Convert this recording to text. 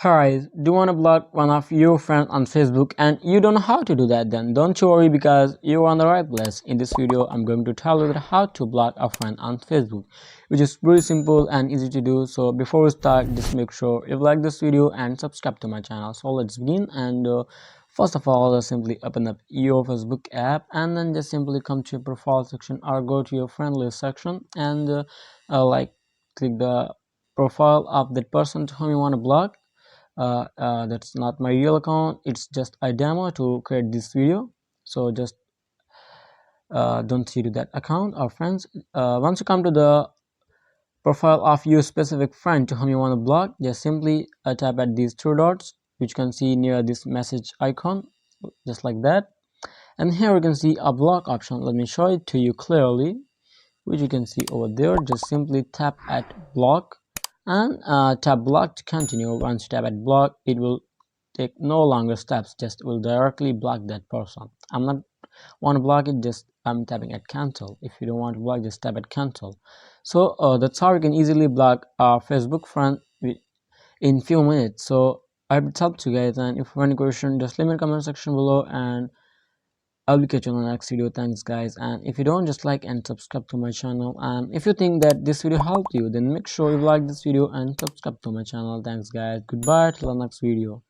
Hi, do you want to block one of your friends on Facebook and you don't know how to do that? Then don't you worry, because you're on the right place. In this video, I'm going to tell you that how to block a friend on Facebook, which is very simple and easy to do. So before we start, just make sure you like this video and subscribe to my channel. So let's begin. And first of all, simply open up your Facebook app and then just simply come to your profile section or go to your friend list section and like click the profile of that person to whom you want to block. That's not my real account, it's just a demo to create this video. So just don't see to that account or friends. Once you come to the profile of your specific friend to whom you want to block, just simply tap at these three dots which you can see near this message icon, just like that. And here you can see a block option. Let me show it to you clearly, which you can see over there. Just simply tap at block and tap block to continue. Once you tap at block, it will take no longer steps, just will directly block that person. I'm not want to block it, just I'm tapping at cancel. If you don't want to block, just tap at cancel. So that's how you can easily block a Facebook friend in few minutes. So I hope it helped you guys, and if you have any question, just leave me in the comment section below and I'll be catching you on the next video. Thanks guys, and if you don't, just like and subscribe to my channel, and if you think that this video helped you, then make sure you like this video and subscribe to my channel. Thanks guys, goodbye till the next video.